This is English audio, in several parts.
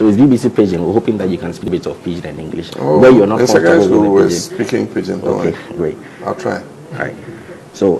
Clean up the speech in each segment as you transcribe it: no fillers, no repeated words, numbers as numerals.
So it's BBC Pidgin. We're hoping that you can speak a bit of Pidgin and English. Oh, where you're not comfortable who with is speaking Pidgin. Okay, great. I'll try. All right. So,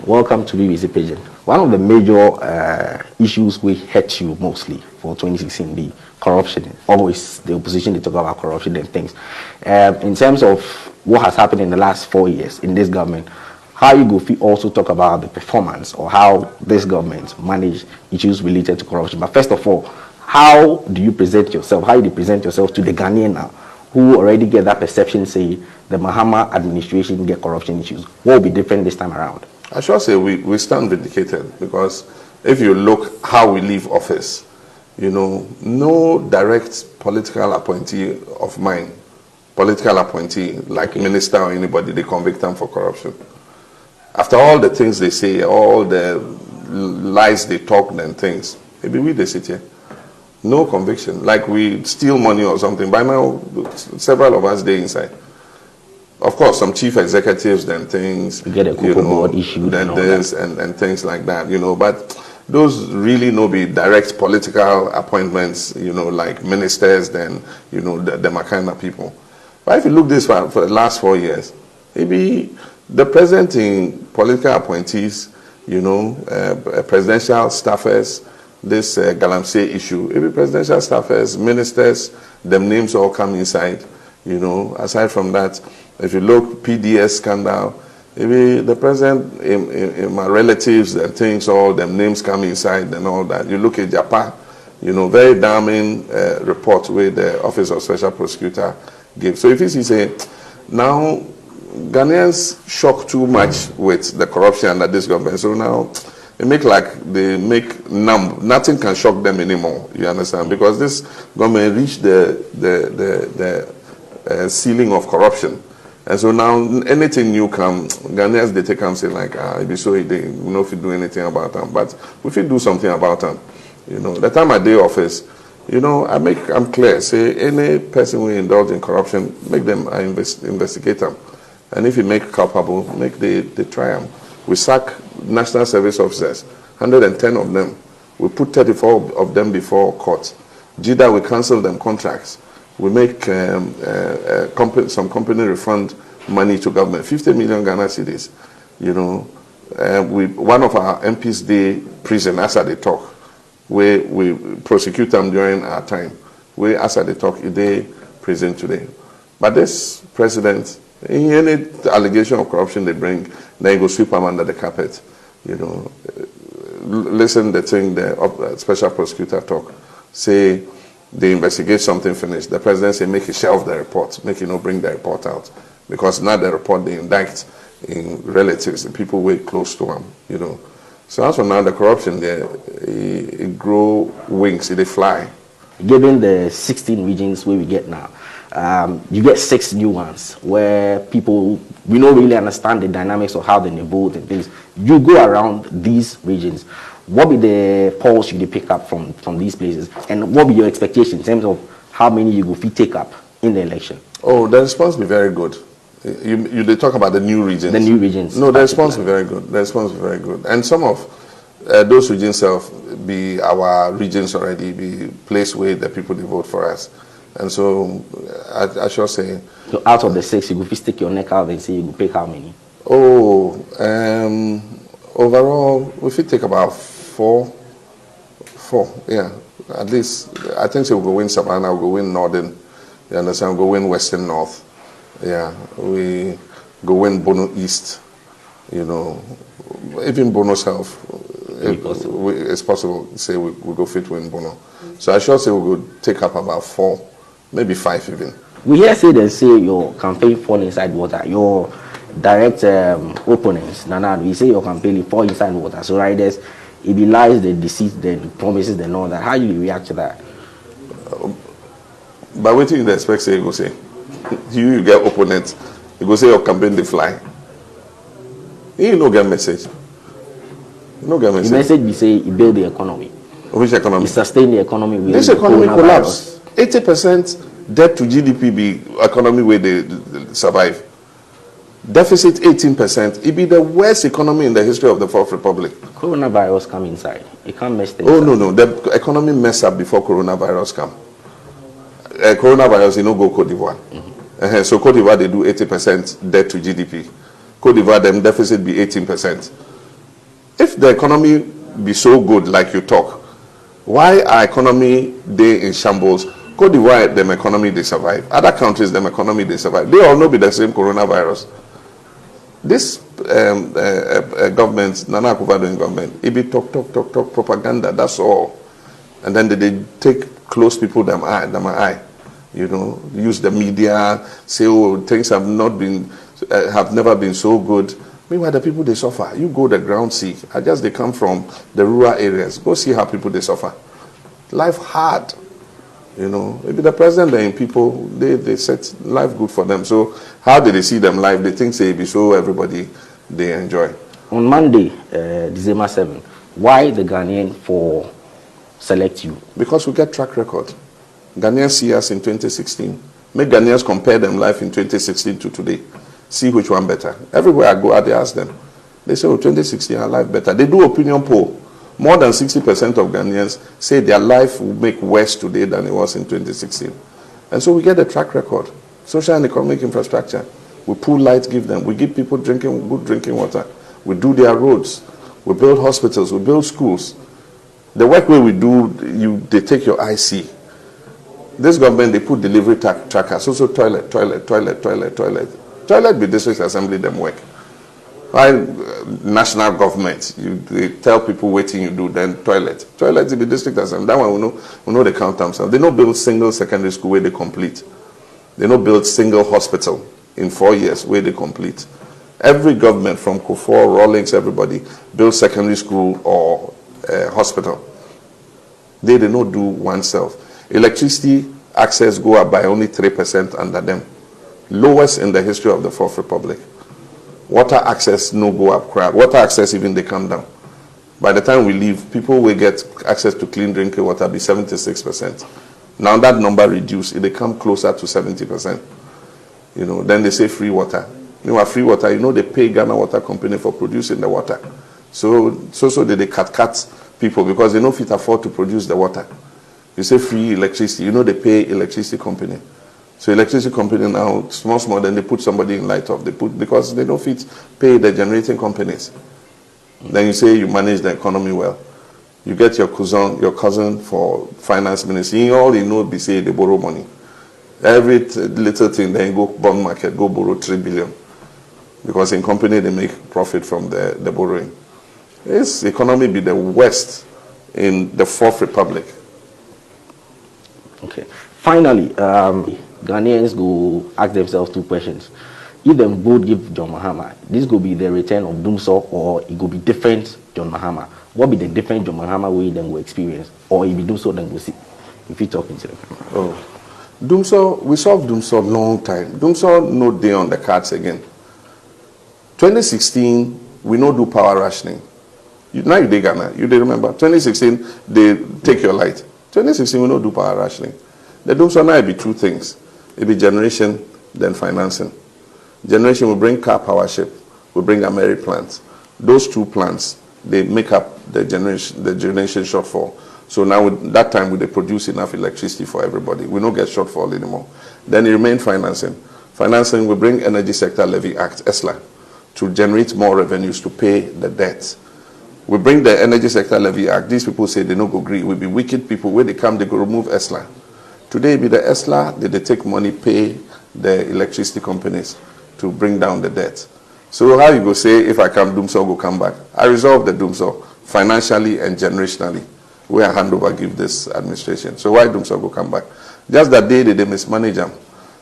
welcome to BBC Pidgin. One of the major issues we hit you mostly for 2016, the corruption. Always the opposition, they talk about corruption and things. In terms of what has happened in the last 4 years in this government, how you go also talk about the performance or how this government manage issues related to corruption. But first of all, how do you present yourself? How do you present yourself to the Ghanaian now, who already get that perception, say the Mahama administration get corruption issues? What will be different this time around? I should say we stand vindicated, because if you look how we leave office, you know, no direct political appointee of mine, political appointee like minister or anybody, they convict them for corruption. After all the things they say, all the lies they talk and things, maybe we they sit here. No conviction. Like we steal money or something. By now, several of us they inside. Of course, some chief executives and things. You get a couple board issued and this and things like that, you know. But those really no be direct political appointments, you know, like ministers, then, you know, the kind of people. But if you look this for the last 4 years, maybe the present in political appointees, you know, presidential staffers, this Galamsey issue, every presidential staffers, ministers, them names all come inside, you know. Aside from that, if you look PDS scandal, maybe the president, in my relatives and things, all them names come inside and all that. You look at Japan, you know, very damning report where the Office of Special Prosecutor gave. So if you say, now Ghanaians shock too much with the corruption under this government, so now it make like they make numb. Nothing can shock them anymore. You understand? Because this government reached the ceiling of corruption, and so now anything new come, Ghanaians they take and say like, it be so they you know if you do anything about them, but if you do something about them, you know, the time I day office, you know, I'm clear. Say any person who indulge in corruption, make them investigate them. And if you make culpable, make the try them. We sack national service officers, 110 of them. We put 34 of them before court. JIDA, we cancel them contracts. We make some company refund money to government, 50 million Ghana cedis. You know, one of our MPs, they prison, as they talk. We prosecute them during our time. We, as they talk, they prison today. But this president, any allegation of corruption they bring, then you go sweep them under the carpet. You know, listen the thing the special prosecutor talk. Say they investigate something finished. The president say make he shelve the report, make he bring the report out. Because now the report they indict in relatives, the people way close to him, you know. So as for now, the corruption there, it grow wings, they fly. Given the 16 regions where we get now, you get 6 new ones where people, we don't really understand the dynamics of how they vote and things. You go around these regions. What be the polls you pick up from these places? And what be your expectation in terms of how many you go take up in the election? Oh, the response will be very good. They talk about the new regions. The new regions. No, the response will be very good. The response will be very good. And some of those regions self be our regions already, be place where the people they vote for us. And so I shall say. So out of the 6, you go stick your neck out and say you go pick how many? Oh, overall, we should take about 4, yeah. At least, I think so we'll go win Savannah, we'll go win Northern, you understand, we'll go win Western North. Yeah, we go win Bono East, you know, even Bono's Health. It's possible to say we go fit win Bono. So I should say we would take up about 4, maybe 5 even. We hear say your campaign fall inside water. Your direct opponents, Nana, we say your campaign fall inside water. So riders, it belies the deceit, the promises, and all that. How do you react to that? By waiting, you expect say you go say. You get opponents, you go say your campaign they fly. You no get message. No get message. The message we say it build the economy. Which economy? It sustain the economy. This economy collapse. 80% debt to GDP be economy where they survive. Deficit 18%. It be the worst economy in the history of the Fourth Republic. Coronavirus come inside. It can't mess things up. Oh no. The economy mess up before coronavirus come. coronavirus, you know, go Cote d'Ivoire. So Cote d'Ivoire, they do 80% debt to GDP. Cote d'Ivoire, them deficit be 18%. If the economy be so good like you talk, why our economy they in shambles? Cote d'Ivoire, them economy they survive. Other countries, them economy they survive. They all know be the same coronavirus. This government, Nana Akufo-Addo government, it be talk propaganda. That's all. And then they take close people them eye. You know, use the media, say, oh, things have never been so good. Meanwhile, the people they suffer. You go the ground see. I just they come from the rural areas. Go see how people they suffer. Life hard. You know, maybe the president and people they set life good for them. So how did they see them life? They think say be so everybody they enjoy. On Monday, December 7th, why the Ghanaian for select you? Because we get track record. Ghanaians see us in 2016. Make Ghanaians compare them life in 2016 to today. See which one better. Everywhere I go, they ask them. They say, oh, 2016, our life better. They do opinion poll. More than 60% of Ghanaians say their life will make worse today than it was in 2016. And so we get a track record. Social and economic infrastructure. We pull lights, give them. We give people good drinking water. We do their roads. We build hospitals. We build schools. The work where we do, they take your IC. This government, they put delivery trackers. Also toilet. Toilet be district assembly them work. Why national government, they tell people waiting you do, then toilet. Toilet in the district assembly. That one we know they count themselves. They don't build single secondary school where they complete. They don't build single hospital in 4 years where they complete. Every government from Kufuor, Rawlings, everybody build secondary school or hospital. They don't do oneself. Electricity access go up by only 3% under them. Lowest in the history of the Fourth Republic. Water access no go up crap. Water access even they come down. By the time we leave, people will get access to clean drinking water be 76%. Now that number reduced, it they come closer to 70%. You know, then they say free water. You know, free water, you know, they pay Ghana Water Company for producing the water. So they cut people because they don't fit afford to produce the water. You say free electricity, you know they pay electricity company. So electricity company now, small, then they put somebody in light off. Because they don't fit pay the generating companies. Then you say you manage the economy well. You get your cousin for finance ministry. All you know be say they borrow money. Every little thing, then go bond market, go borrow 3 billion. Because in company they make profit from the borrowing. This economy be the worst in the Fourth Republic. Okay. Finally, Ghanaians go ask themselves 2 questions. If them both give John Mahama, this will be the return of Doomsaw, or it will be different John Mahama. What be the different John Mahama way then will experience, or it be Doomsaw then will see? If you talking to them. Oh, Doomsaw, we solved Doomsaw long time. Doomsaw no day on the cards again. 2016, we no do power rationing. Now you dey Ghana, you dey remember. 2016, they take your light. 2016, we no do power rationing. The Doomsaw now be 2 things. It be generation, then financing. Generation will bring car power ship, will bring Ameri plants. Those 2 plants, they make up the generation shortfall. So now that time they produce enough electricity for everybody. We don't get shortfall anymore. Then it remain financing. Financing will bring Energy Sector Levy Act, ESLA, to generate more revenues to pay the debt. We bring the Energy Sector Levy Act. These people say they don't go agree. We be wicked people. When they come, they go remove ESLA. Today, be the ESLA, they take money, pay the electricity companies to bring down the debt. So how you go say, if I come, Doomsaw go come back? I resolve the Doomsaw financially and generationally. We are hand over give this administration. So why Doomsaw go come back? Just that day they mismanage them.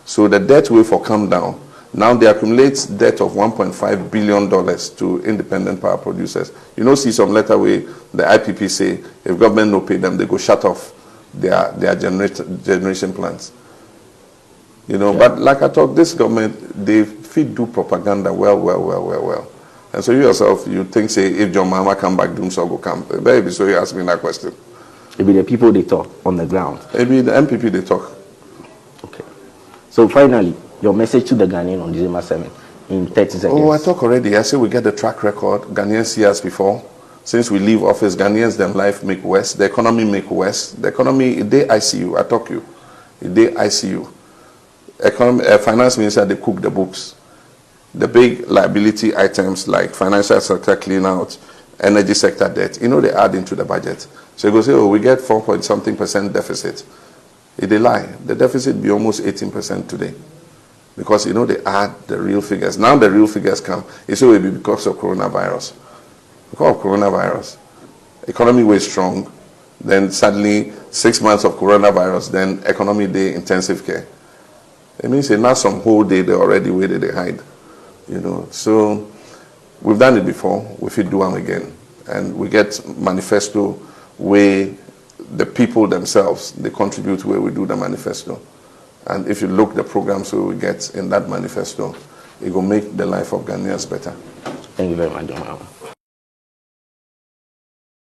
So the debt will for come down. Now they accumulate debt of $1.5 billion to independent power producers. You know, see some letter where the IPP say, if government no pay them, they go shut off their generation plants. You know, yeah. But like I thought, this government, they fit do propaganda well. And so you yourself, you think, say, if John Mahama come back, Doomsaw go come. Baby, so you ask me that question. It be the people they talk on the ground. It be the MPP they talk. Okay. So finally, your message to the Ghanaian on December 7th in 30 seconds. Oh, I talk already. I say we get the track record. Ghanaians see us before. Since we leave office, Ghanaians, them life make worse. The economy make worse. The economy, they ICU, I talk you. They ICU. Finance minister, they cook the books. The big liability items like financial sector clean out, energy sector debt, they add into the budget. So you go say, oh, we get 4-point-something% deficit. If they lie, the deficit be almost 18% today. Because, they add the real figures. Now the real figures come. It's will be because of coronavirus. Because of coronavirus. Economy was strong. Then suddenly, 6 months of coronavirus, then economy day intensive care. It means now some whole day they already waited, they hide. So we've done it before, we should do them again. And we get manifesto where the people themselves, they contribute where we do the manifesto. And if you look the programs we will get in that manifesto, it will make the life of Ghanaians better. Thank you very much, Mahama.